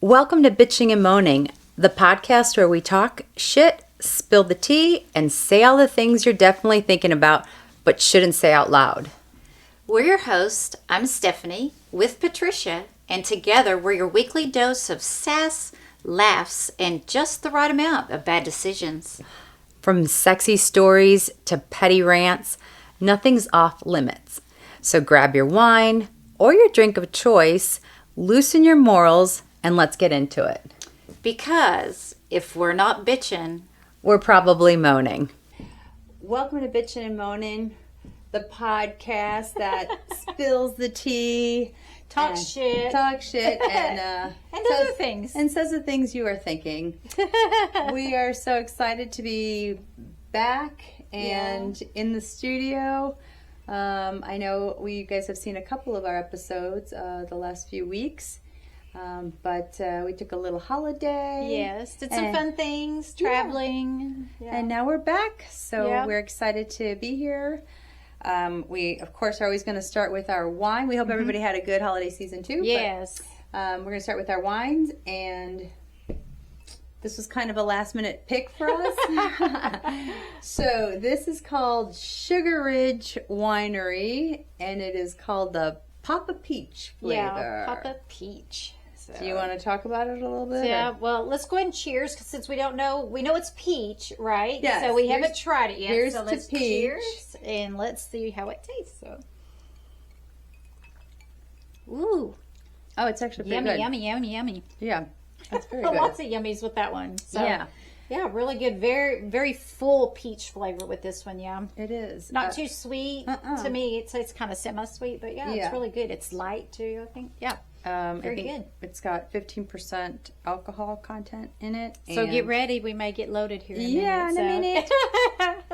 Welcome to Bitching and Moaning, the podcast where we talk shit, spill the tea, and say all the things you're definitely thinking about but shouldn't say out loud. We're your hosts. I'm Stephanie with Patricia, and together we're your weekly dose of sass, laughs, and just the right amount of bad decisions. From sexy stories to petty rants, nothing's off limits. So grab your wine or your drink of choice, loosen your morals, and let's get into it. Because if we're not bitching, we're probably moaning. Welcome to Bitchin and Moanin, the podcast that spills the tea, talk shit, and other things, and says the things you are thinking. We are so excited to be back and in the studio. I know you guys have seen a couple of our episodes the last few weeks. But we took a little holiday. Yes, did some fun things, traveling. Yeah. And now we're back, so we're excited to be here. We, of course, are always going to start with our wine. We hope everybody had a good holiday season, too. Yes. But, we're going to start with our wines, and this was kind of a last-minute pick for us. So this is called Sugar Ridge Winery, and it is called the Papa Peach flavor. Yeah, Papa Peach. So. Do you want to talk about it a little bit? Yeah, well, let's go ahead and cheers, because since we don't know, we know it's peach, right? Yes. So we haven't tried it yet. Here's so let's to peach. Cheers, and let's see how it tastes. So. Ooh. Oh, it's actually pretty yummy, good. Yummy. Yeah, that's very good. Lots of yummies with that one. So, yeah, really good. Very, very full peach flavor with this one, yeah. It is. Not too sweet. To me, it tastes kind of semi-sweet, but it's really good. It's light, too, I think. Yeah. Very good. It's got 15% alcohol content in it. So get ready. We may get loaded here in a minute.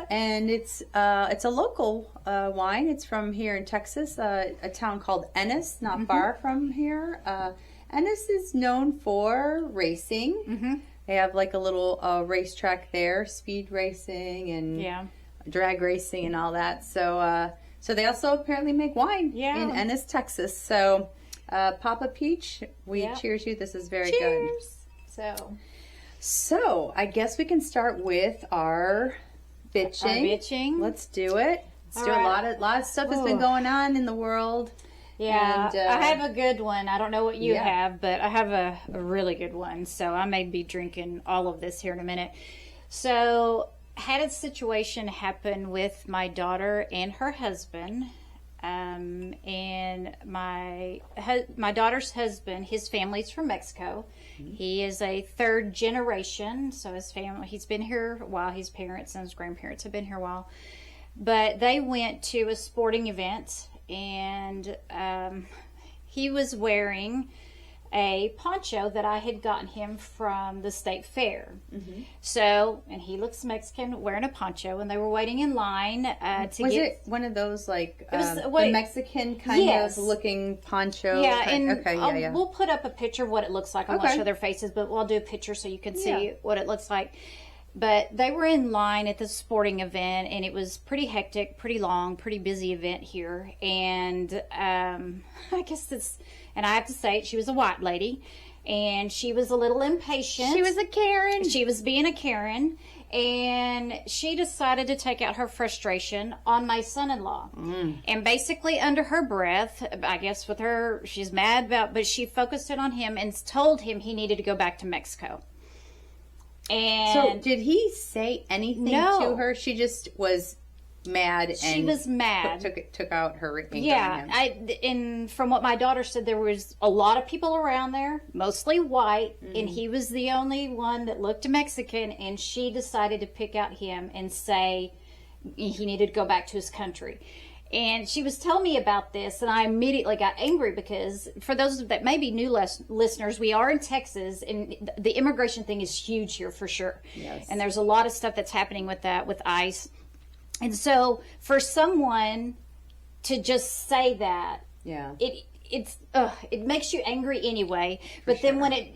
And it's a local wine. It's from here in Texas, a town called Ennis, not far from here. Ennis is known for racing. Mm-hmm. They have like a little racetrack there, speed racing and drag racing and all that. So they also apparently make wine in Ennis, Texas. So Papa Peach, we cheers you. This is very good. So I guess we can start with our bitching. Let's do it. Let's do a lot of stuff has been going on in the world. Yeah, and, I have a good one. I don't know what you have, but I have a really good one. So I may be drinking all of this here in a minute. So had a situation happen with my daughter and her husband. And my daughter's husband, his family's from Mexico. Mm-hmm. He is a third generation. So his family, he's been here a while. His parents and his grandparents have been here a while. But they went to a sporting event. And he was wearing a poncho that I had gotten him from the state fair. Mm-hmm. So, and he looks Mexican, wearing a poncho, and they were waiting in line to get... Was it one of those, like, the Mexican kind of looking poncho? Yeah, and we'll put up a picture of what it looks like. I won't show their faces, but we'll do a picture so you can see what it looks like. But they were in line at the sporting event, and it was pretty hectic, pretty long, pretty busy event here. And I guess and I have to say, she was a white lady, and she was a little impatient. She was a Karen. She was being a Karen, and she decided to take out her frustration on my son-in-law. Mm. And basically, under her breath, I guess with her, she's mad about, but she focused it on him and told him he needed to go back to Mexico. And so did he say anything to her? She just was mad. And she was mad. Took out her anger. Yeah, and from what my daughter said, there was a lot of people around there, mostly white, and he was the only one that looked Mexican. And she decided to pick out him and say he needed to go back to his country. And she was telling me about this, and I immediately got angry because, for those that may be new listeners, we are in Texas, and the immigration thing is huge here for sure. Yes. And there's a lot of stuff that's happening with that, with ICE. And so, for someone to just say that, it makes you angry anyway. But then when it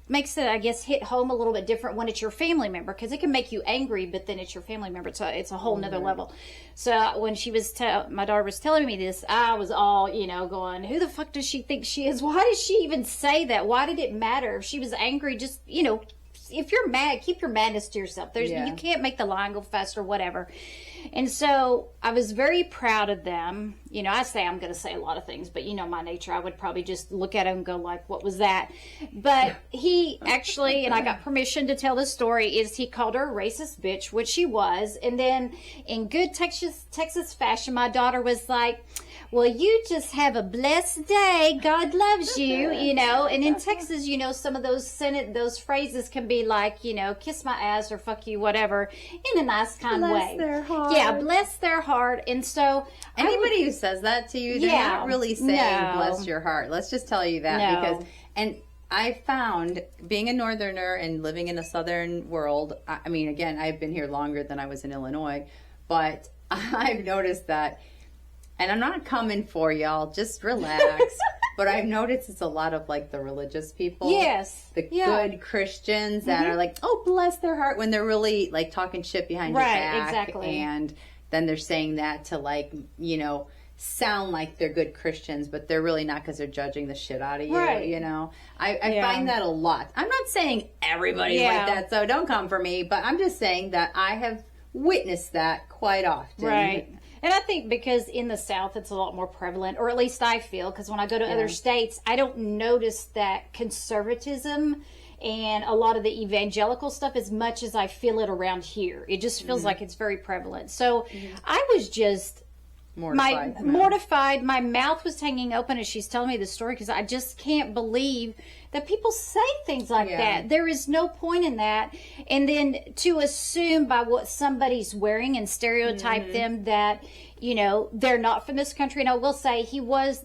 makes it, I guess, hit home a little bit different when it's your family member, because it can make you angry, but then it's your family member. It's a whole nother level. So when she was my daughter was telling me this, I was all, going, who the fuck does she think she is? Why did she even say that? Why did it matter? If she was angry, just, if you're mad, keep your madness to yourself. You can't make the line go faster, whatever. And so I was very proud of them. I say I'm going to say a lot of things, but my nature, I would probably just look at him and go like, what was that? But he actually, and I got permission to tell this story, is he called her a racist bitch, which she was. And then in good Texas fashion, my daughter was like, well, you just have a blessed day. God loves you, And in Texas, some of those phrases can be like, kiss my ass or fuck you, whatever, in a nice kind way. Bless their heart. Yeah, bless their heart. And so anybody who says that to you, they're not really saying bless your heart. Let's just tell you that because I found, being a Northerner and living in a Southern world, I mean, again, I've been here longer than I was in Illinois, but I've noticed that. And I'm not coming for y'all, just relax. But I've noticed it's a lot of like the religious people. Yes. The good Christians that are like, oh, bless their heart, when they're really like talking shit behind your back. Right, exactly. And then they're saying that to like, sound like they're good Christians, but they're really not because they're judging the shit out of you, Right. I find that a lot. I'm not saying everybody's like that, so don't come for me. But I'm just saying that I have witnessed that quite often. Right. And I think because in the South it's a lot more prevalent, or at least I feel, because when I go to other states, I don't notice that conservatism and a lot of the evangelical stuff as much as I feel it around here. It just feels like it's very prevalent. So I was just mortified. My mouth was hanging open as she's telling me the story, because I just can't believe that people say things like that. There is no point in that. And then to assume by what somebody's wearing and stereotype them that, they're not from this country. And I will say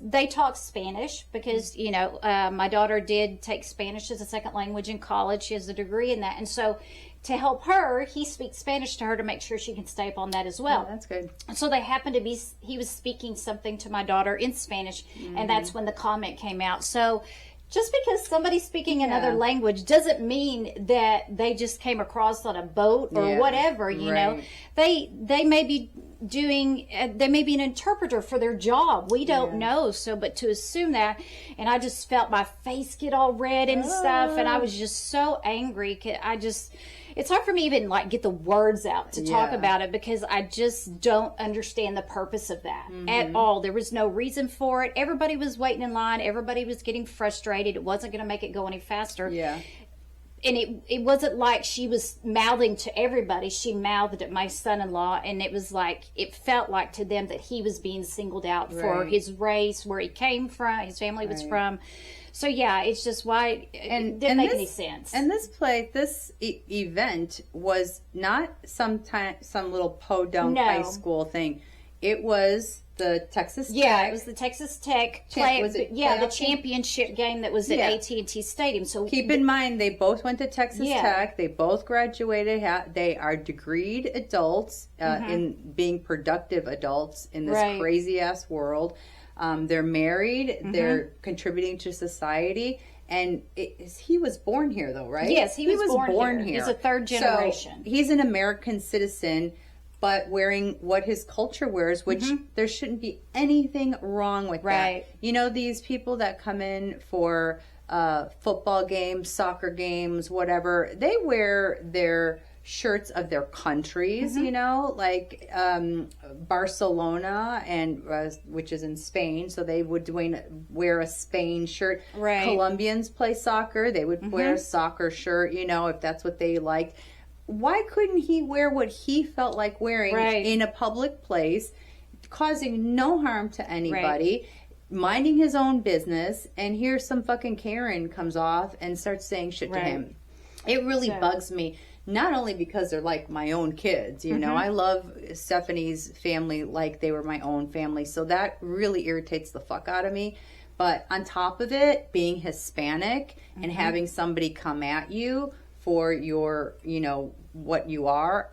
they talk Spanish because, my daughter did take Spanish as a second language in college. She has a degree in that. And so to help her, he speaks Spanish to her to make sure she can stay up on that as well. Oh, that's good. So they happened to be, he was speaking something to my daughter in Spanish, and that's when the comment came out. So just because somebody's speaking another language doesn't mean that they just came across on a boat or whatever, you know. They may be doing, they may be an interpreter for their job. We don't know. So, but to assume that, and I just felt my face get all red and stuff, and I was just so angry. It's hard for me even like get the words out to talk about it, because I just don't understand the purpose of that at all. There was no reason for it. Everybody was waiting in line. Everybody was getting frustrated. It wasn't going to make it go any faster. Yeah. And it wasn't like she was mouthing to everybody. She mouthed at my son-in-law, and it was like, it felt like to them that he was being singled out for his race, where he came from, his family was from. So yeah, it's just why it didn't make any sense. And this event was not some little podunk high school thing. It was the Texas Tech. Yeah, it was the Texas Tech the championship game that was at AT&T Stadium. So keep in mind, they both went to Texas Tech. They both graduated. They are degreed adults in being productive adults in this crazy ass world. They're married. They're contributing to society. And he was born here, though, right? Yes, he was born here. He's a third generation. So he's an American citizen, but wearing what his culture wears, which there shouldn't be anything wrong with that. You know, these people that come in for football games, soccer games, whatever, they wear their shirts of their countries, you know, like Barcelona, and which is in Spain, so they would wear a Spain shirt. Colombians play soccer, they would wear a soccer shirt, you know, if that's what they liked. Why couldn't he wear what he felt like wearing in a public place, causing no harm to anybody, minding his own business, and here some fucking Karen comes off and starts saying shit to him? It really bugs me. Not only because they're like my own kids, you know, I love Stephanie's family like they were my own family. So that really irritates the fuck out of me. But on top of it, being Hispanic and having somebody come at you for your, you know, what you are,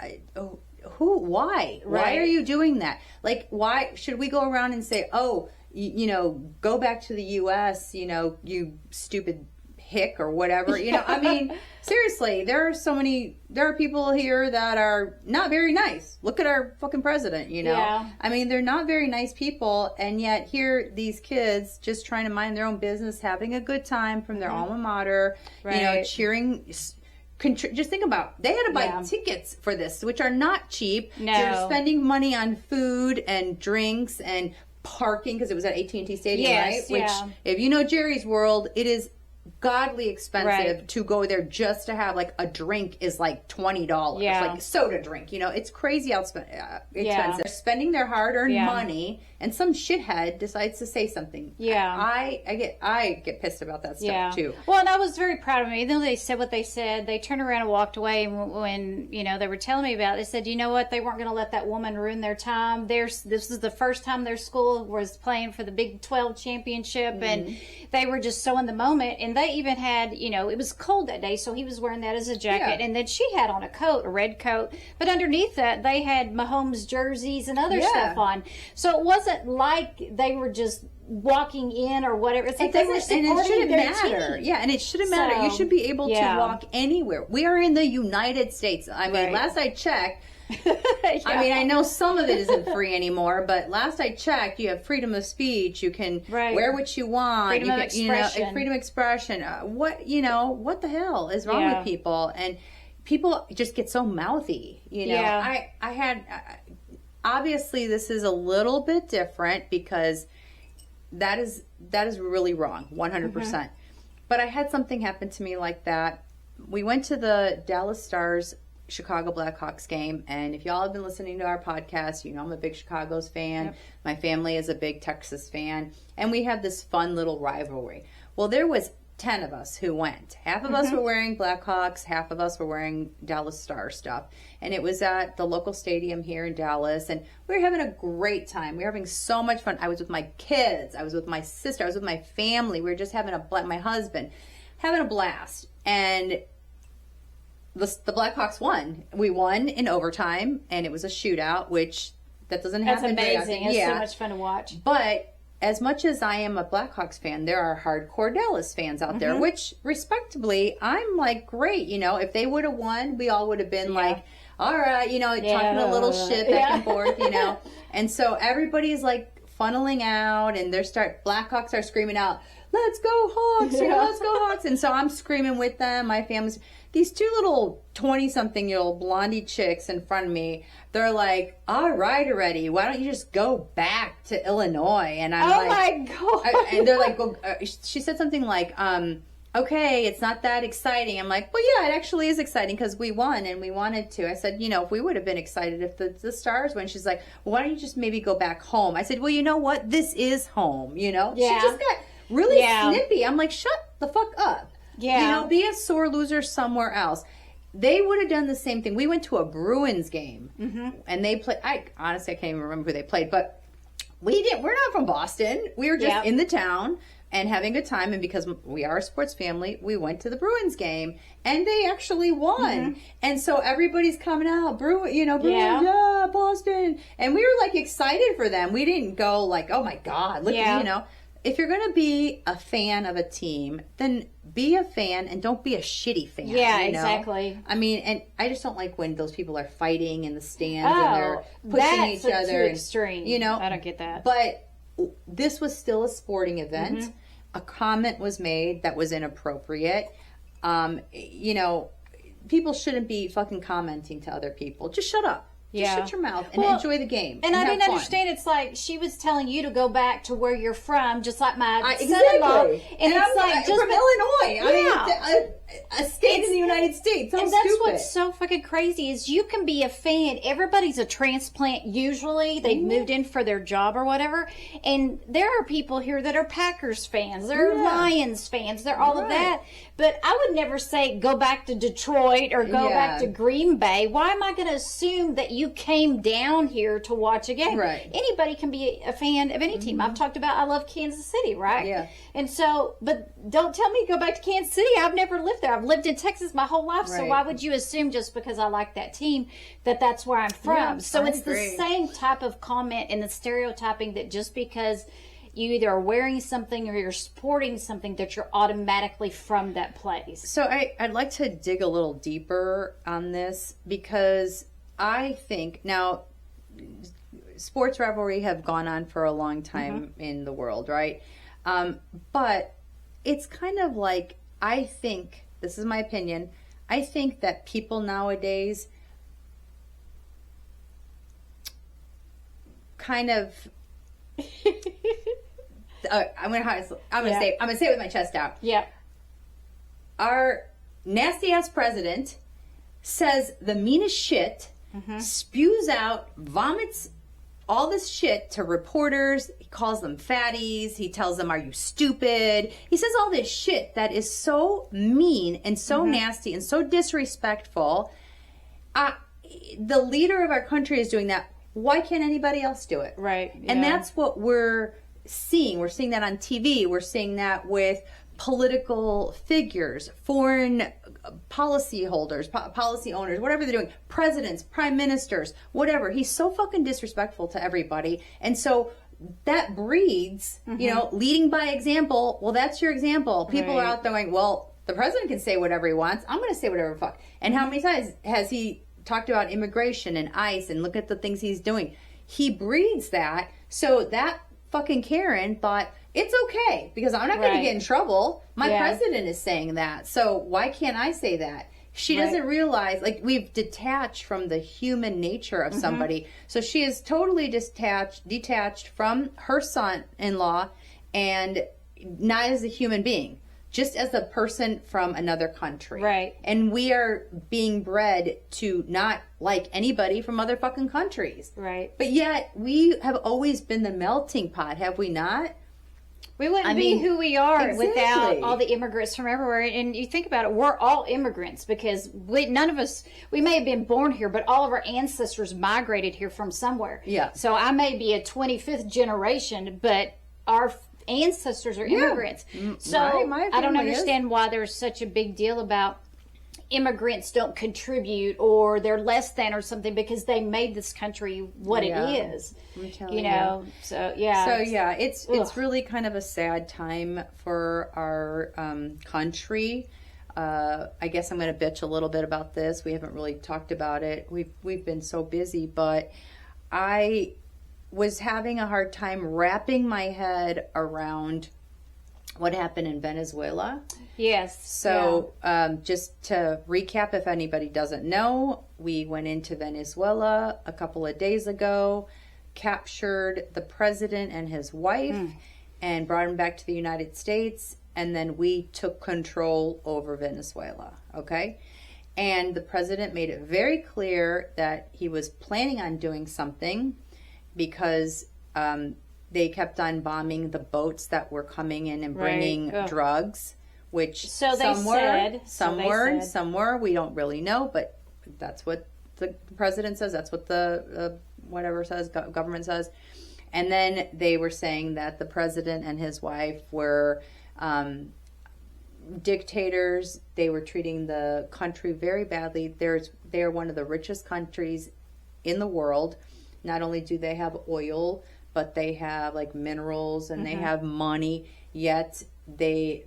why? Why are you doing that? Like, why should we go around and say, oh, go back to the U.S., you stupid hick or whatever. I mean, seriously, there are people here that are not very nice. Look at our fucking president, Yeah. I mean, they're not very nice people, and yet here these kids just trying to mind their own business, having a good time from their alma mater, Right. cheering. Just think about, they had to buy tickets for this, which are not cheap. No. They're spending money on food and drinks and parking, because it was at AT&T Stadium, Yes, right? yeah. Which, if you know Jerry's World, it is godly expensive to go there just to have like a drink is like $20. Yeah. Like soda drink, it's crazy expensive. Yeah. They're spending their hard-earned money, and some shithead decides to say something. Yeah. I get pissed about that stuff too. Well, and I was very proud of them. Even though they said what they said, they turned around and walked away. And when they were telling me about it, they said, you know what, they weren't going to let that woman ruin their time. This is the first time their school was playing for the Big 12 championship, and they were just so in the moment. And they even had, it was cold that day, so he was wearing that as a jacket. Yeah. And then she had on a red coat. But underneath that, they had Mahomes jerseys and other stuff on. So it wasn't like they were just walking in or whatever. It's like they were supporting and it shouldn't their matter. team. Yeah, and it shouldn't matter. You should be able to walk anywhere. We are in the United States. I mean, last I checked, I mean, I know some of it isn't free anymore, but last I checked, you have freedom of speech. You can wear what you want. Freedom of expression. Freedom of expression. What the hell is wrong with people? And people just get so mouthy. I had obviously this is a little bit different because that is really wrong, 100%. But I had something happen to me like that. We went to the Dallas Stars Chicago Blackhawks game, and if y'all have been listening to our podcast, I'm a big Chicago's fan. Yep. My family is a big Texas fan, and we have this fun little rivalry. Well, there was 10 of us who went. Half of us were wearing Blackhawks, half of us were wearing Dallas Star stuff, and it was at the local stadium here in Dallas, and we were having a great time. We were having so much fun. I was with my kids, I was with my sister, I was with my family. We were just having my husband, having a blast, and the Blackhawks won. We won in overtime, and it was a shootout, which that doesn't happen. That's amazing. It's so much fun to watch. But as much as I am a Blackhawks fan, there are hardcore Dallas fans out there, which respectably, I'm like, great. If they would have won, we all would have been like, all right, talking a little shit back and forth, And so everybody's like funneling out, and Blackhawks are screaming out, let's go Hawks, let's go Hawks. And so I'm screaming with them. My family's, these two little 20-something-year-old blondie chicks in front of me, they're like, all right already, why don't you just go back to Illinois? And I'm my God. And they're like, well, she said something like, okay, it's not that exciting. I'm like, well, yeah, it actually is exciting because we won and we wanted to. I said, if we would have been excited if the Stars won. She's like, well, why don't you just maybe go back home? I said, well, you know what? This is home, She just got really snippy. I'm like, shut the fuck up. Yeah. Be a sore loser somewhere else. They would have done the same thing. We went to a Bruins game, and they played. Honestly, I can't even remember who they played, but we didn't. We're not from Boston. We were just in the town and having a good time. And because we are a sports family, we went to the Bruins game, and they actually won. And so everybody's coming out, Bruins, Boston, and we were like excited for them. We didn't go like, oh my God, look, If you're going to be a fan of a team, then be a fan and don't be a shitty fan. Yeah, exactly. I mean, and I just don't like when those people are fighting in the stands and they're pushing each other. Too extreme. I don't get that. But this was still a sporting event. A comment was made that was inappropriate. People shouldn't be fucking commenting to other people. Just shut up. Just shut your mouth and enjoy the game. And I didn't understand. It's like she was telling you to go back to where you're from, just like my son-in-law. Exactly. And it's like just from Illinois. I mean, a state in the United States. And that's what's so fucking crazy is you can be a fan. Everybody's a transplant. Usually they've moved in for their job or whatever. And there are people here that are Packers fans. They're Lions fans. They're all of that. But I would never say go back to Detroit or go back to Green Bay. Why am I going to assume that you came down here to watch a game? Right. Anybody can be a fan of any team. I've talked about I love Kansas City, right? Yeah. And so, but don't tell me to go back to Kansas City. I've never lived there. I've lived in Texas my whole life. So why would you assume just because I like that team that that's where I'm from? So it's the same type of comment and the stereotyping that just because you either are wearing something or you're supporting something that you're automatically from that place. So I'd like to dig a little deeper on this because I think now sports rivalry have gone on for a long time in the world, right? But it's kind of like, I think, this is my opinion, I think that people nowadays kind of I'm gonna say it with my chest out. Yeah. Our nasty ass president says the meanest shit, spews out, vomits all this shit to reporters. He calls them fatties. He tells them, "Are you stupid?" He says all this shit that is so mean and so nasty and so disrespectful. The leader of our country is doing that. Why can't anybody else do it? Right. And that's what we're seeing. We're seeing that on TV. We're seeing that with political figures, foreign policy holders, policy owners, whatever they're doing, presidents, prime ministers, whatever. He's so fucking disrespectful to everybody. And so that breeds, leading by example. Well, that's your example. People are out there going, well, the president can say whatever he wants. I'm going to say whatever the fuck. And how many times has he talked about immigration and ICE and look at the things he's doing? He breeds that. So that fucking Karen thought, it's okay because I'm not going to get in trouble. My president is saying that. So why can't I say that? She doesn't realize, like, we've detached from the human nature of somebody. So she is totally detached from her son-in-law and not as a human being, just as a person from another country. Right. And we are being bred to not like anybody from other fucking countries. Right. But yet we have always been the melting pot, have we not? We wouldn't be who we are without exactly. all the immigrants from everywhere. And you think about it, we're all immigrants because none of us, we may have been born here, but all of our ancestors migrated here from somewhere. Yeah. So I may be a 25th generation, but our ancestors are immigrants. So I don't understand why there's such a big deal about immigrants don't contribute or they're less than or something because they made this country what it is. I'm telling you. So it's really kind of a sad time for our country. I guess I'm going to bitch a little bit about this. We haven't really talked about it. We've been so busy, but I was having a hard time wrapping my head around what happened in Venezuela. Yes. So just to recap, if anybody doesn't know, we went into Venezuela a couple of days ago, captured the president and his wife, and brought him back to the United States, and then we took control over Venezuela, okay? And the president made it very clear that he was planning on doing something because they kept on bombing the boats that were coming in and bringing drugs, which some were, we don't really know, but that's what the president says. That's what the whatever says, government says. And then they were saying that the president and his wife were dictators. They were treating the country very badly. They are one of the richest countries in the world. Not only do they have oil, but they have like minerals and they have money. Yet the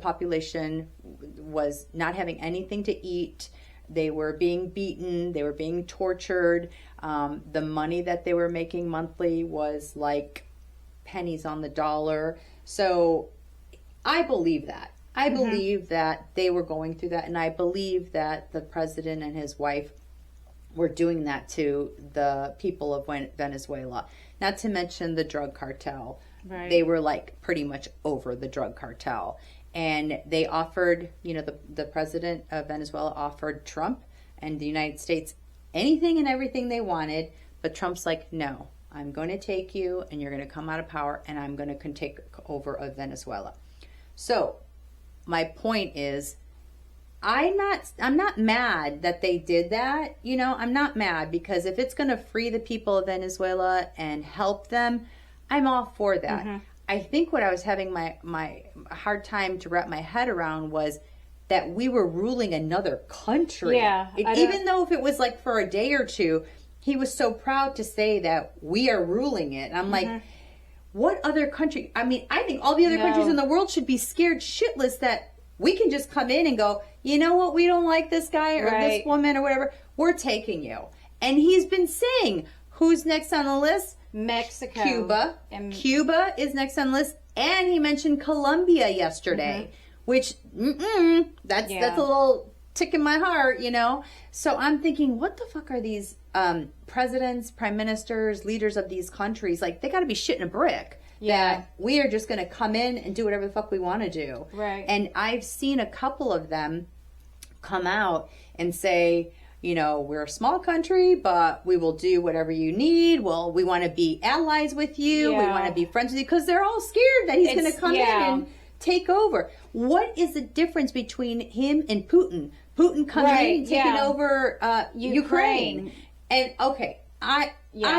population was not having anything to eat. They were being beaten. They were being tortured. The money that they were making monthly was like pennies on the dollar. So I believe that. I believe that they were going through that, and I believe that the president and his wife were doing that to the people of Venezuela. Not to mention the drug cartel. Right. They were like pretty much over the drug cartel. And they offered, the president of Venezuela offered Trump and the United States anything and everything they wanted. But Trump's like, no, I'm going to take you and you're going to come out of power and I'm going to take over of Venezuela. So my point is, I'm not mad that they did that. I'm not mad because if it's going to free the people of Venezuela and help them, I'm all for that. I think what I was having my hard time to wrap my head around was that we were ruling another country. Yeah. Even though if it was like for a day or two, he was so proud to say that we are ruling it. And I'm like, what other country? I mean, I think all the other countries in the world should be scared shitless that we can just come in and go, you know what, we don't like this guy or this woman or whatever. We're taking you. And he's been saying, who's next on the list? Mexico. Cuba. Cuba is next on the list. And he mentioned Colombia yesterday, which, that's a little tick in my heart, you know? So I'm thinking, what the fuck are these presidents, prime ministers, leaders of these countries? Like, they got to be shitting a brick. Yeah. That we are just going to come in and do whatever the fuck we want to do. Right. And I've seen a couple of them come out and say, you know, we're a small country, but we will do whatever you need. Well, we want to be allies with you. We want to be friends with you, because they're all scared that he's going to come in and take over. What is the difference between him and Putin? Putin coming in, taking over Ukraine. And okay, I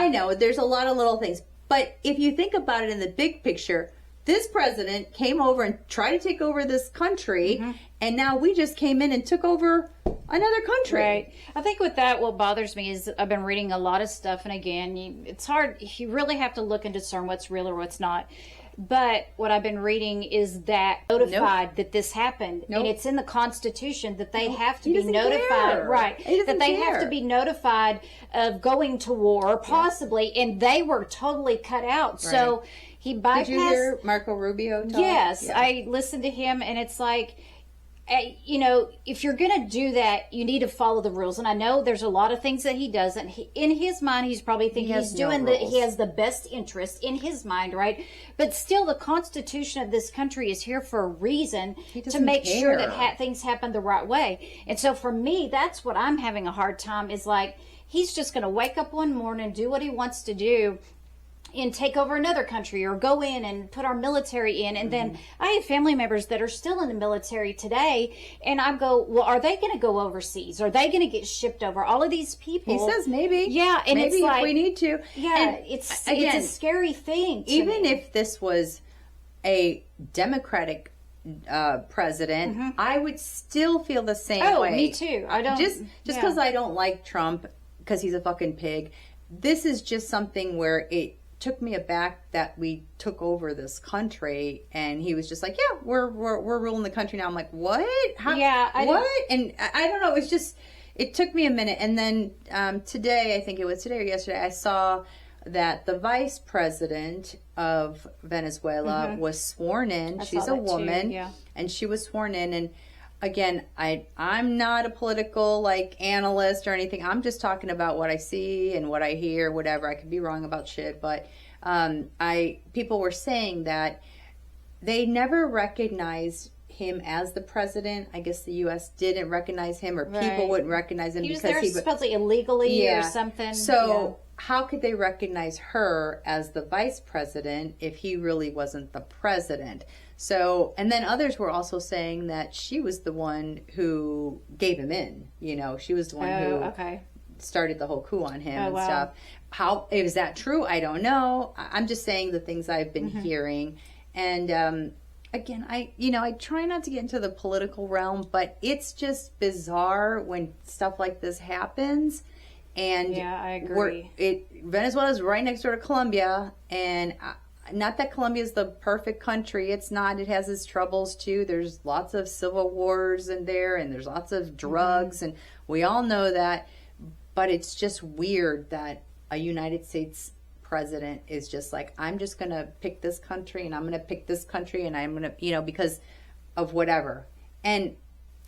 know there's a lot of little things, but if you think about it in the big picture, this president came over and tried to take over this country, and now we just came in and took over another country. Right. I think with that, what bothers me is I've been reading a lot of stuff, and again, it's hard. You really have to look and discern what's real or what's not. But what I've been reading is that notified that this happened, and it's in the Constitution that they have to be notified, that they have to be notified of going to war, possibly, and they were totally cut out. So he bypassed. Did you hear Marco Rubio talk? Yes, I listened to him, and it's like, you know, if you're going to do that, you need to follow the rules. And I know there's a lot of things that he doesn't. In his mind, he's probably thinking he's doing he has the best interest in his mind, right? But still, the Constitution of this country is here for a reason, to make sure that things happen the right way. And so for me, that's what I'm having a hard time, is like, he's just going to wake up one morning, do what he wants to do, and take over another country, or go in and put our military in. And then I have family members that are still in the military today, and I go, well, are they going to go overseas? Are they going to get shipped over? All of these people. He says maybe. Yeah, and maybe it's like, if we need to. Yeah, and it's a scary thing. Even me. if this was a Democratic president, I would still feel the same way. Oh, me too. I don't just because I don't like Trump because he's a fucking pig. This is just something where it took me aback that we took over this country, and he was just like, yeah, we're ruling the country now. I'm like, what? How, what? And I don't know, it took me a minute. And then today, I think it was today or yesterday, I saw that the vice president of Venezuela was sworn in. She's a woman, and she was sworn in. And again, I'm not a political analyst or anything. I'm just talking about what I see and what I hear, whatever. I could be wrong about shit, but people were saying that they never recognized him as the president. I guess the U.S. didn't recognize him, or people wouldn't recognize him because he was supposedly illegally or something. So how could they recognize her as the vice president if he really wasn't the president? So, and then others were also saying that she was the one who gave him in. You know, she was the one who started the whole coup on him and stuff. How is that true? I don't know. I'm just saying the things I've been hearing. And again, I try not to get into the political realm, but it's just bizarre when stuff like this happens. And I agree. Venezuela's right next door to Colombia, and not that Colombia is the perfect country. It's not. It has its troubles too. There's lots of civil wars in there, and there's lots of drugs, and we all know that. But it's just weird that a United States president is just like, I'm just going to pick this country, and I'm going to pick this country, and I'm going to, because of whatever. And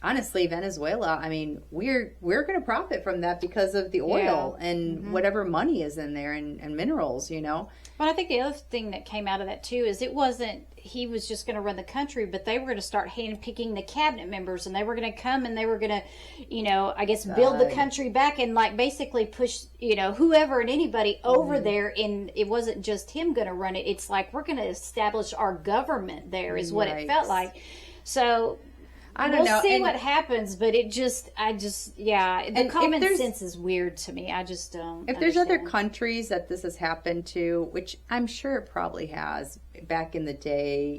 honestly, Venezuela, I mean, we're going to profit from that because of the oil and whatever money is in there, and minerals, But I think the other thing that came out of that too is it wasn't he was just going to run the country, but they were going to start handpicking the cabinet members, and they were going to come and they were going to, I guess build the country back and basically push, whoever and anybody over there. And it wasn't just him going to run it. It's like, we're going to establish our government there is what it felt like. So I don't know. We'll see what happens, but the common sense is weird to me. I just don't. If there's other countries that this has happened to, which I'm sure it probably has back in the day,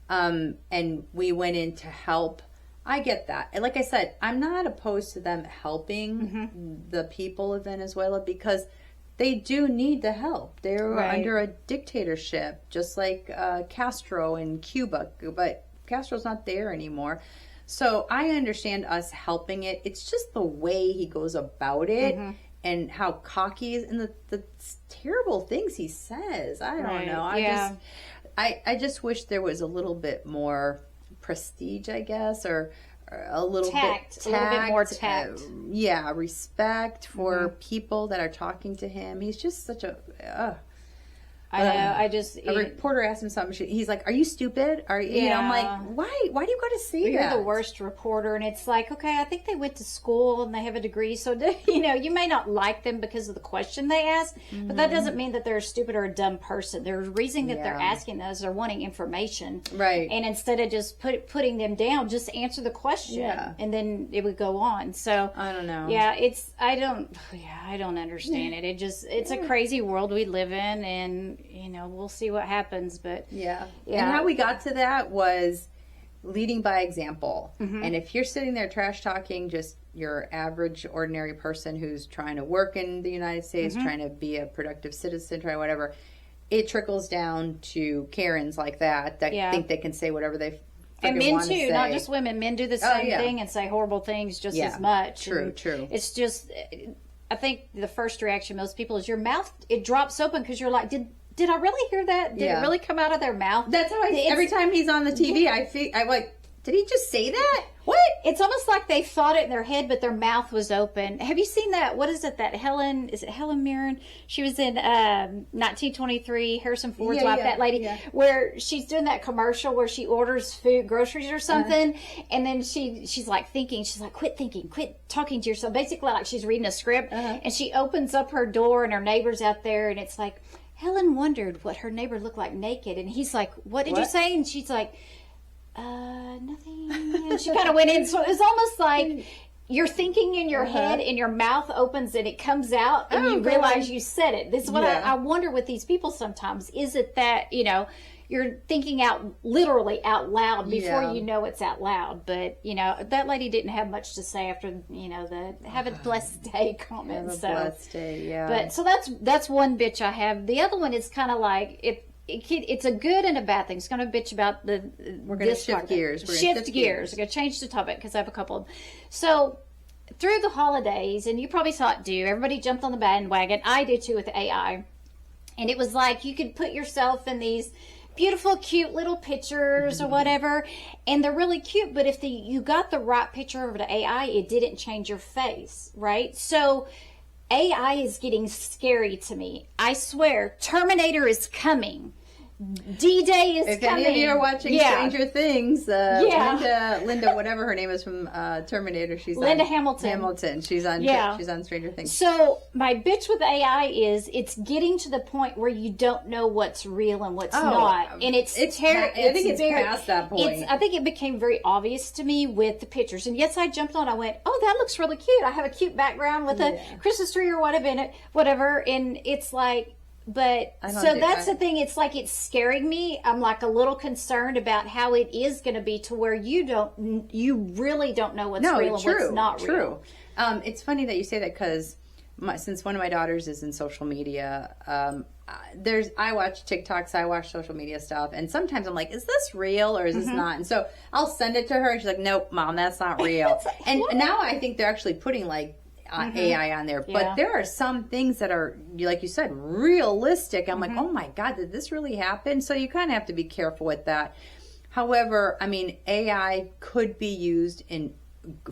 and we went in to help, I get that. And like I said, I'm not opposed to them helping the people of Venezuela, because they do need the help. They're Right. under a dictatorship, just like Castro in Cuba, but Castro's not there anymore. So I understand us helping it. It's just the way he goes about it and how cocky he is and the terrible things he says. I don't Right. know. Yeah. I just wish there was a little bit more prestige, I guess, or a little Tact. bit A little bit more tact. yeah, respect for people that are talking to him. He's just such a. I know. I just A reporter asked him something. He's like, "Are you stupid? Are you?" You know, I'm Yeah. like, "Why? Why do you got to say you're that?" the worst reporter, and it's like, okay, I think they went to school and they have a degree, so you know, you may not like them because of the question they ask, but that doesn't mean that they're a stupid or a dumb person. There's a reason that they're Yeah. asking those. They're wanting information, Right. And instead of just putting them down, just answer the question, Yeah. and then it would go on. So I don't know. yeah, I don't understand it. It's a crazy world we live in, and you know, we'll see what happens, but Yeah. Yeah. And how we got to that was leading by example. Mm-hmm. And if you're sitting there trash talking just your average, ordinary person who's trying to work in the United States, Mm-hmm. trying to be a productive citizen, try whatever, it trickles down to Karens like that Yeah. think they can say whatever they and friggin' men wanna too, not say. just women. Men do the same yeah. thing and say horrible things just Yeah, as much. true, And true. It's just, I think the first reaction most people is your mouth. It drops open because you're like, did I really hear that? Did Yeah. it really come out of their mouth? That's how It's- every time he's on the TV, I'm like, did he just say that? What? It's almost like they thought it in their head, but their mouth was open. Have you seen that? What is it? That is it Helen Mirren? She was in 1923, Harrison Ford's Yeah, wife, yeah, that lady, yeah. where she's doing that commercial where she orders food, groceries or something, and then she's like thinking, she's like, quit thinking, quit talking to yourself. Basically, like she's reading a script, and she opens up her door, and her neighbor's out there, and it's like, Helen wondered what her neighbor looked like naked, and he's like, what did you What? say? And she's like, nothing. And she kind of went in. So it was almost like you're thinking in your head and your mouth opens and it comes out and Oh, you God. realize you said it. This is what Yeah. I wonder with these people sometimes. Is it that, you know, you're thinking literally out loud before Yeah. you know it's out loud. But, you know, that lady didn't have much to say after, you know, the have a blessed day comment. Have a So, blessed day, yeah. but so that's one bitch I have. The other one is kind of like it's a good and a bad thing. It's going to bitch about We're going to shift gears. We're gonna Shift gears. We're going to change the topic because I have a couple of them. So through the holidays, and you probably saw it too, everybody jumped on the bandwagon. I did too with AI. And it was like you could put yourself in these beautiful, cute little pictures or whatever, and they're really cute. But if you got the right picture over to AI, it didn't change your face, right? So AI is getting scary to me. I swear, Terminator is coming. D-Day is if coming. any of you are watching Yeah. Stranger Things, Linda, whatever her name is from Terminator, she's Linda on, Hamilton. Hamilton. She's on. Yeah. She's on Stranger Things. So my bitch with AI is it's getting to the point where you don't know what's real and what's not, and it's I think it's past that point. I think it became very obvious to me with the pictures, and yes, I jumped on. I went, oh, that looks really cute. I have a cute background with a Christmas tree or whatever in it, whatever, and it's like. But so that's the thing. It's like it's scaring me. I'm like a little concerned about how it is going to be to where you really don't know what's real and what's not real. It's funny that you say that because since one of my daughters is in social media, I watch TikToks, I watch social media stuff, and sometimes I'm like, is this real or is this not? And so I'll send it to her, and she's like, nope, Mom, that's not real. And now I think they're actually putting like AI on there, but there are some things that are, like you said, realistic. I'm like, oh my God, did this really happen? So you kind of have to be careful with that. However, I mean, AI could be used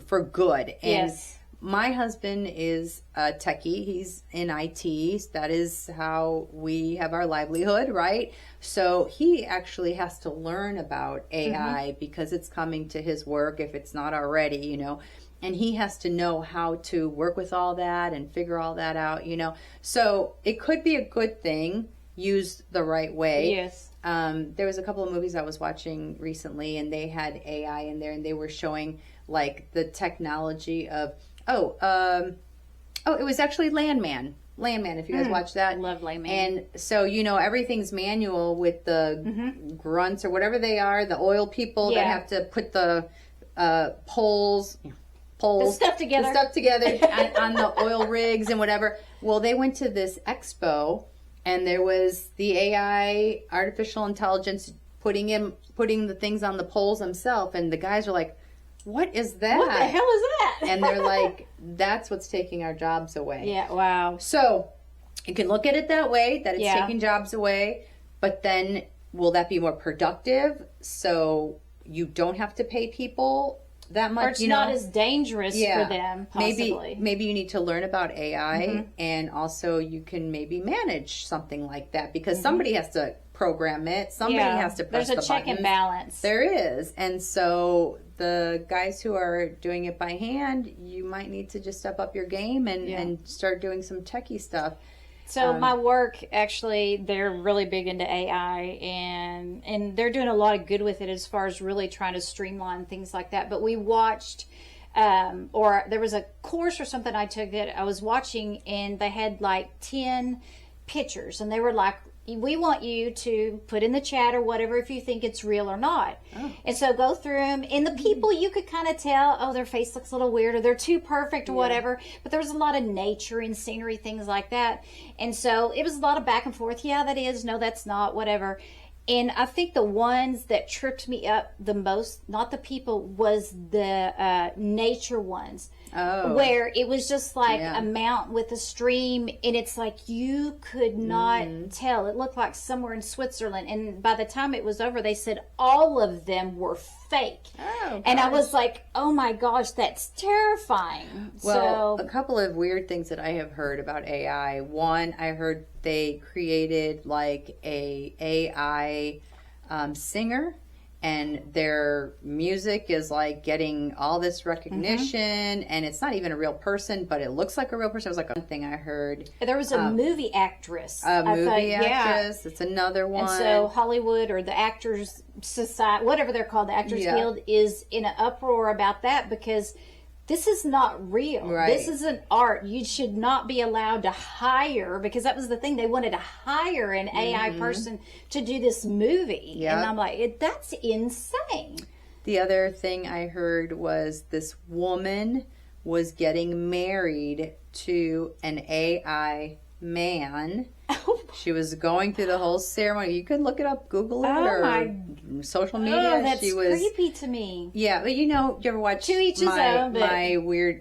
for good. And my husband is a techie. He's in IT. That is how we have our livelihood, right? So he actually has to learn about AI because it's coming to his work if it's not already, you know. And he has to know how to work with all that and figure all that out, you know. So it could be a good thing used the right way. Yes. There was a couple of movies I was watching recently, and they had AI in there, and they were showing like the technology of it was actually Landman. Landman, if you guys watch that. Love Landman. And so, you know, everything's manual with the grunts or whatever they are, the oil people that have to put the poles. poles. The stuff together on the oil rigs and whatever. Well, they went to this expo, and there was the AI, artificial intelligence, putting the things on the poles themselves, and the guys are like, what is that? What the hell is that? And they're like, that's what's taking our jobs away. Yeah, wow. So you can look at it that way, that it's Yeah. taking jobs away, but then will that be more productive? So you don't have to pay people that much, Or it's not as dangerous for them, possibly. Maybe you need to learn about AI, and also you can maybe manage something like that, because somebody has to program it. Somebody has to press the buttons. There's a check and balance. There is. And so the guys who are doing it by hand, you might need to just step up your game and start doing some techie stuff. So my work, actually, they're really big into AI, and they're doing a lot of good with it as far as really trying to streamline things like that. But we watched, or there was a course or something I took that I was watching, and they had like 10 pictures, and they were like, we want you to put in the chat or whatever if you think it's real or not. Oh. And so go through them. And the people, you could kind of tell, oh, their face looks a little weird, or they're too perfect or whatever. But there was a lot of nature and scenery, things like that. And so it was a lot of back and forth. Yeah, that is. No, that's not. Whatever. And I think the ones that tripped me up the most, not the people, was the nature ones. Oh. Where it was just like a mountain with a stream, and it's like you could not tell. It looked like somewhere in Switzerland. And by the time it was over, they said all of them were fake. Oh, and I was like, oh my gosh, that's terrifying. Well, a couple of weird things that I have heard about AI. One, I heard they created like a AI singer, and their music is like getting all this recognition, and it's not even a real person, but it looks like a real person. It was like one thing I heard. There was a movie actress. Actress. It's another one. And so Hollywood, or the Actors Society, whatever they're called, the Actors Guild, is in an uproar about that, because this is not real. Right. This is an art. You should not be allowed to hire, because that was the thing. They wanted to hire an AI person to do this movie. Yep. And I'm like, that's insane. The other thing I heard was this woman was getting married to an AI man. She was going through the whole ceremony. You can look it up, Google it, or social media. Oh, that's creepy to me. Yeah, but you ever watch to each his own, but...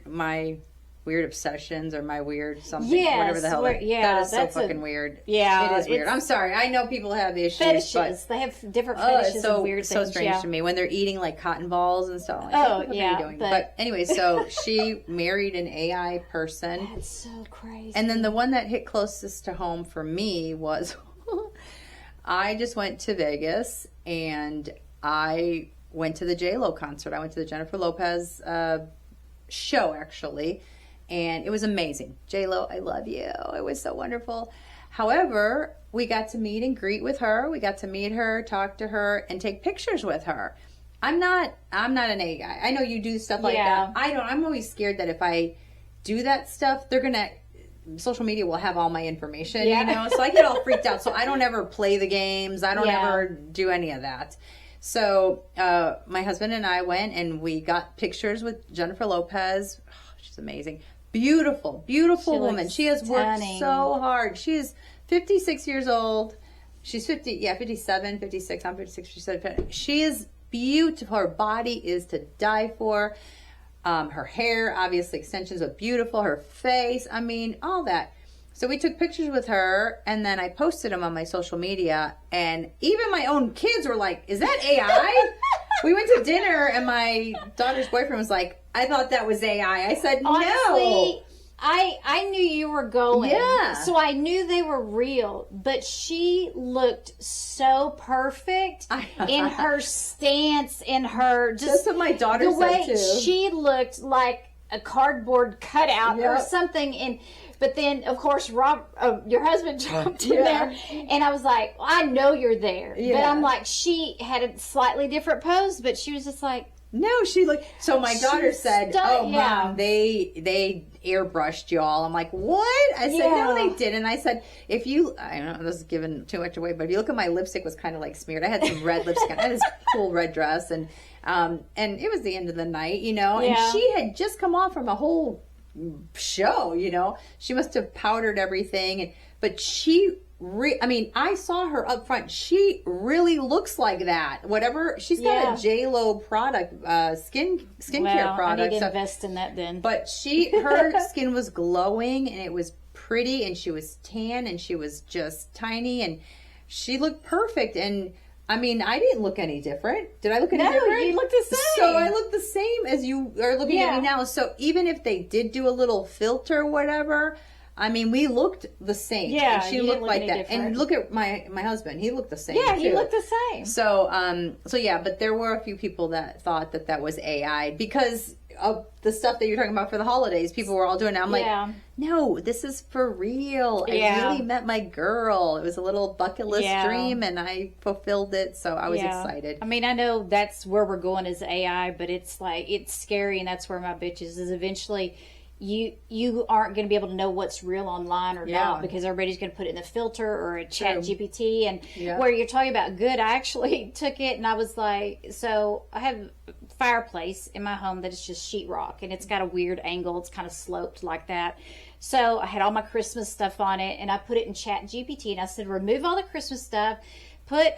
my weird obsessions, or my weird something, whatever the hell that is. So fucking weird. Yeah, it is weird. I'm sorry. I know people have issues. Fetishes. They have different fetishes and weird things. So strange to me when they're eating like cotton balls and stuff. Like, what are you doing? But anyway, so she married an AI person. That's so crazy. And then the one that hit closest to home for me was, I just went to Vegas, and I went to the J-Lo concert. I went to the Jennifer Lopez show, actually. And it was amazing. J-Lo, I love you. It was so wonderful. However, we got to meet and greet with her. We got to meet her, talk to her, and take pictures with her. I'm not an AI guy. I know you do stuff like that. I'm always scared that if I do that stuff, social media will have all my information, so I get all freaked out. So I don't ever play the games. I don't ever do any of that. So my husband and I went, and we got pictures with Jennifer Lopez. Oh, she's amazing. Beautiful woman. She has worked so hard. She is 56 years old. She's 57, 56. I'm 56. She is beautiful. Her body is to die for. Her hair, obviously extensions, but beautiful. Her face, all that. So we took pictures with her, and then I posted them on my social media, and even my own kids were like, is that AI? We went to dinner, and my daughter's boyfriend was like, I thought that was AI. I said, honestly, no. I knew you were going. Yeah. So I knew they were real, but she looked so perfect in her stance, in her that's what my daughter said too. She looked like a cardboard cutout or something. But then, of course, Rob, your husband jumped in there, and I was like, well, I know you're there. Yeah. But I'm like, she had a slightly different pose, but she was just like, No, she looked. So my daughter said, "Oh, yeah. Mom, they airbrushed y'all." I'm like, "What?" I said, "No, they didn't." I said, "If you, I don't know, this is giving too much away, but if you look at my lipstick, was kind of like smeared. I had some red lipstick. I had this cool red dress, and it was the end of the night, you know. And she had just come off from a whole show, you know. She must have powdered everything, but she." I mean, I saw her up front. She really looks like that. Whatever she's got a J-Lo product, skincare product. I need to invest in that then. But her skin was glowing and it was pretty, and she was tan and she was just tiny and she looked perfect. And I mean, I didn't look any different. Did I look any different? No, you look the same. So I look the same as you are looking at me now. So even if they did do a little filter or whatever. I mean, we looked the same. Yeah, and she looked like that. Different. And look at my husband; he looked the same. Yeah, too. he looked the same. So, yeah, but there were a few people that thought that was AI because of the stuff that you're talking about for the holidays. People were all doing it. I'm like, no, this is for real. I really met my girl. It was a little bucket list dream, and I fulfilled it. So I was excited. I mean, I know that's where we're going as AI, but it's like it's scary, and that's where my bitch is eventually. You aren't going to be able to know what's real online or not because everybody's going to put it in the filter or a chat GPT. And where you're talking about good, I actually took it and I was like, so I have a fireplace in my home that is just sheetrock and it's got a weird angle. It's kind of sloped like that. So I had all my Christmas stuff on it and I put it in chat GPT and I said, remove all the Christmas stuff, put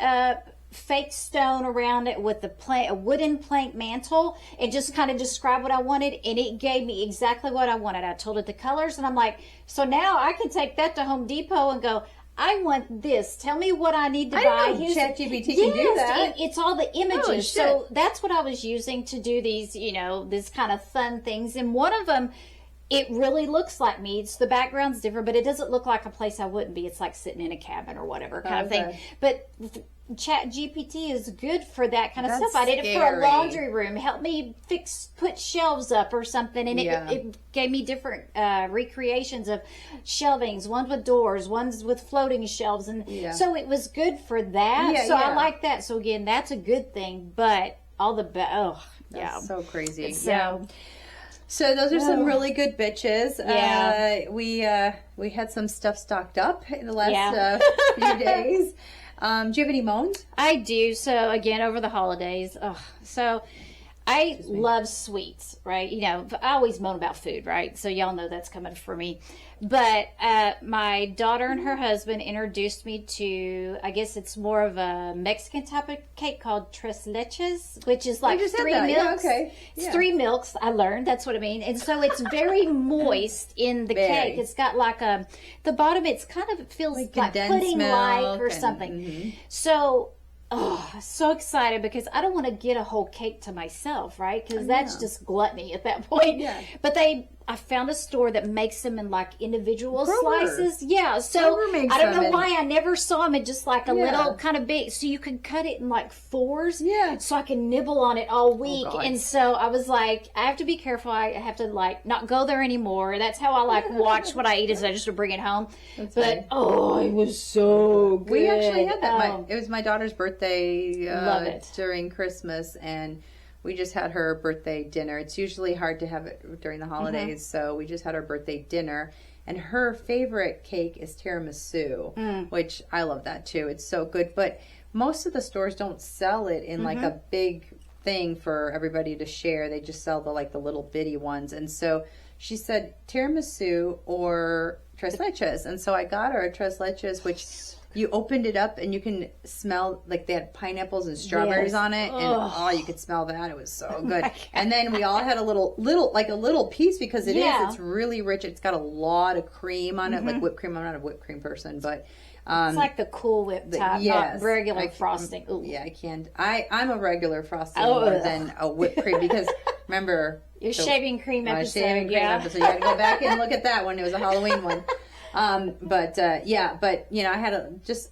fake stone around it with a wooden plank mantle and just kind of describe what I wanted, and it gave me exactly what I wanted. I told it the colors and I'm like, so now I can take that to Home Depot and go, I want this. Tell me what I need to buy. I didn't know ChatGPT can do that. It's all the images. So that's what I was using to do these, this kind of fun things. And one of them, it really looks like me. It's the background's different, but it doesn't look like a place I wouldn't be. It's like sitting in a cabin or whatever kind of thing. But Chat GPT is good for that kind of stuff. I did it for a laundry room. Help me put shelves up or something. And it gave me different recreations of shelvings. One's with doors, one's with floating shelves. And so it was good for that. I like that. So again, that's a good thing. But all the, that's so crazy. So those are some really good bitches. We had some stuff stocked up in the last few days. Do you have any moans? I do. So again, over the holidays. So I love sweets, right? I always moan about food, right? So y'all know that's coming for me. But my daughter and her husband introduced me to, I guess it's more of a Mexican type of cake called tres leches, which is like 3 milks. It's 3 milks. I learned that's what I mean. And so it's very moist in the cake. It's got like the bottom. It's kind of feels like pudding-like or something. So. So excited because I don't want to get a whole cake to myself, right? Because that's just gluttony at that point. Yeah. But I found a store that makes them in like individual slices. Yeah. So I don't know why I never saw them in just like a little kind of big. So you can cut it in like 4s. Yeah. So I can nibble on it all week. And so I was like, I have to be careful. I have to like not go there anymore. That's how I like watch what I eat is I just bring it home. It was so good. We actually had that. It was my daughter's birthday during Christmas, and we just had her birthday dinner. It's usually hard to have it during the holidays, so we just had our birthday dinner. And her favorite cake is tiramisu, which I love that too. It's so good. But most of the stores don't sell it in like a big thing for everybody to share. They just sell the little bitty ones. And so she said tiramisu or tres leches. And so I got her a tres leches, which you opened it up and you can smell, like they had pineapples and strawberries on it, and you could smell that. It was so good. And then we all had a little piece because it's really rich. It's got a lot of cream on it, like whipped cream. I'm not a whipped cream person, but it's like the Cool Whip type, not regular frosting. Ooh. Yeah, I can't. I'm a regular frosting more than a whipped cream because remember your shaving cream episode. You got to go back and look at that one. It was a Halloween one. But I had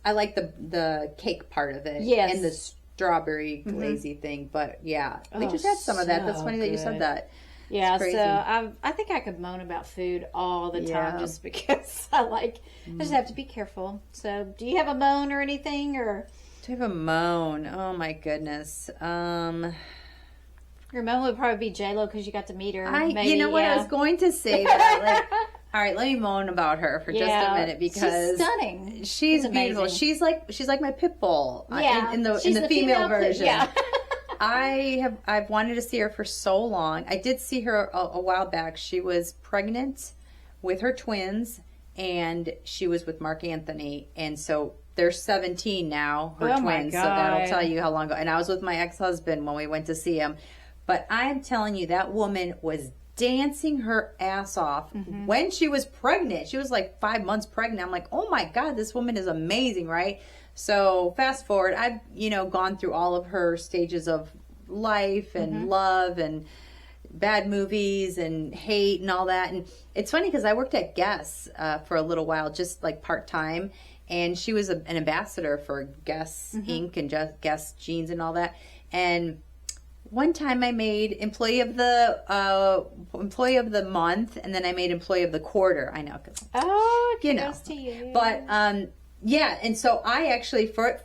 I like the cake part of it. Yes. And the strawberry glazy thing. But yeah, we just had some of that. That's funny that you said that. Yeah, so I think I could moan about food all the time just because I just have to be careful. So do you have a moan or anything, or? Do you have a moan? Oh my goodness. Your mom would probably be J-Lo because you got to meet her. Maybe, you know what, I was going to say that. Like, all right, let me moan about her for just a minute because she's stunning. She's beautiful. Amazing. She's like my pit bull in the she's female version. Yeah. I've wanted to see her for so long. I did see her a while back. She was pregnant with her twins, and she was with Mark Anthony, and so they're 17 now, her twins. So that'll tell you how long ago. And I was with my ex-husband when we went to see him. But I'm telling you, that woman was dancing her ass off when she was pregnant. She was like 5 months pregnant. I'm like, oh my God, this woman is amazing, right? So fast forward, I've, gone through all of her stages of life and love and bad movies and hate and all that. And it's funny because I worked at Guess for a little while, just like part-time. And she was an ambassador for Guess Inc. and Guess Jeans and all that. And one time I made employee of the month, and then I made employee of the quarter. I know, cause, kudos to you. But yeah, and so I actually for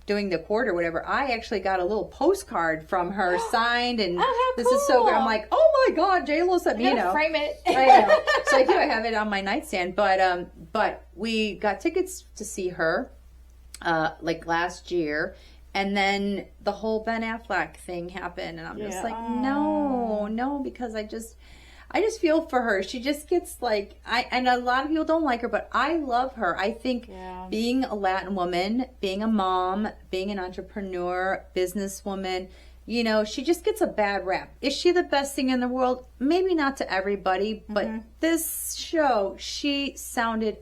doing the quarter, whatever, I actually got a little postcard from her signed, and this is so good. I'm like, oh my God, J-Lo sent me. Frame it. I know. So I do. I have it on my nightstand. But we got tickets to see her, like last year. And then the whole Ben Affleck thing happened, and I'm just like, no, because I just feel for her. She just gets like, and a lot of people don't like her, but I love her. I think being a Latin woman, being a mom, being an entrepreneur, businesswoman, she just gets a bad rap. Is she the best singer in the world? Maybe not to everybody, but this show, she sounded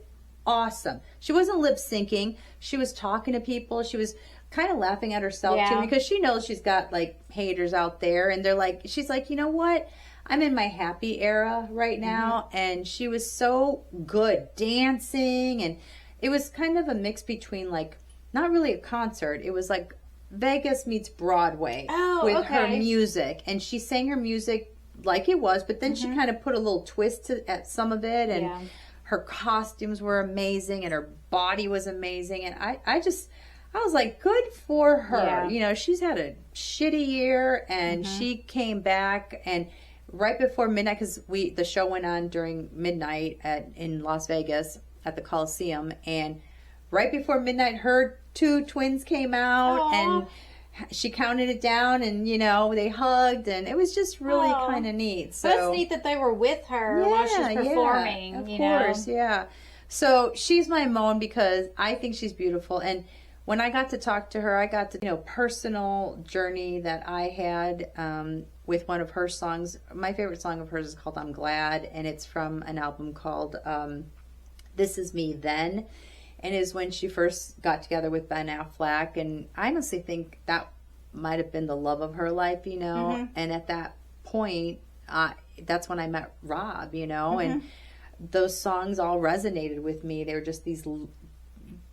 awesome. She wasn't lip syncing. She was talking to people. She was kind of laughing at herself too, because she knows she's got like haters out there, and they're like, she's like, you know what? I'm in my happy era right now. And she was so good dancing, and it was kind of a mix between like, not really a concert. It was like Vegas meets Broadway with her music, and she sang her music like it was, but then she kind of put a little twist at some of it, and her costumes were amazing, and her body was amazing, and I was like, good for her. She's had a shitty year, and she came back, and right before midnight, because the show went on during midnight in Las Vegas at the Coliseum, and right before midnight, her two twins came out, and she counted it down, and they hugged, and it was just really kind of neat. So that's neat that they were with her while she's performing. Of course, yeah. So she's my moan because I think she's beautiful, and when I got to talk to her, I got to personal journey that I had with one of her songs. My favorite song of hers is called "I'm Glad," and it's from an album called "This Is Me Then." And is when she first got together with Ben Affleck. And I honestly think that might have been the love of her life, And at that point, that's when I met Rob, And those songs all resonated with me. They were just these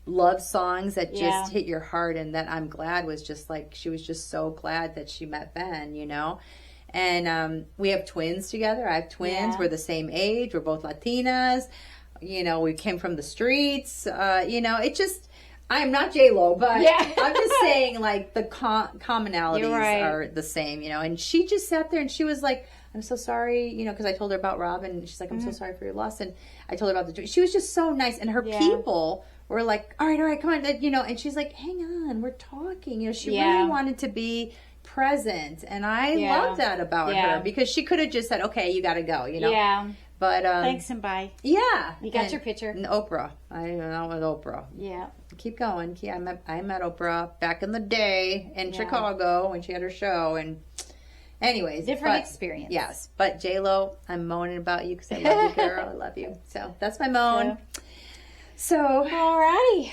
love songs that just hit your heart. And that "I'm Glad" was just like, she was just so glad that she met Ben, And we have twins together. I have twins. We're the same age. We're both Latinas. We came from the streets. It just, I am not J-Lo, but I'm just saying, like, the commonalities are the same, And she just sat there and she was like, I'm so sorry, because I told her about Rob, and she's like, I'm so sorry for your loss. And I told her about she was just so nice. And her people were like, all right, come on, and she's like, hang on, we're talking. She really wanted to be present. And I love that about her, because she could have just said, okay, you got to go, Yeah. But thanks and bye. Yeah, you got your picture. And Oprah, I know with Oprah. Yeah, keep going. I met Oprah back in the day in Chicago when she had her show, and anyways, different experience. Yes, but J-Lo, I'm moaning about you because I love you, girl. I love you. So that's my moan. So alrighty,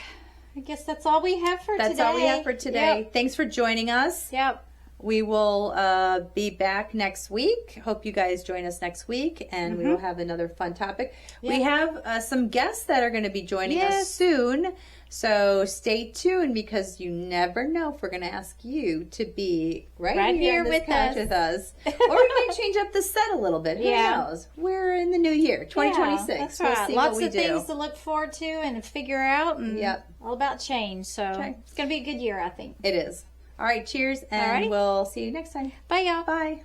I guess that's all we have for today. That's all we have for today. Yep. Thanks for joining us. Yep. We will be back next week. Hope you guys join us next week, and we will have another fun topic. Yeah. We have some guests that are going to be joining us soon, so stay tuned, because you never know if we're going to ask you to be right here on this couch with us. Or we might change up the set a little bit. Who knows? We're in the new year, 2026. Yeah, that's right. We'll see Lots what we of things to look forward to and figure out, and all about change. So it's going to be a good year, I think. It is. All right, cheers, and Alrighty. we'll see you next time. Bye, y'all. Bye.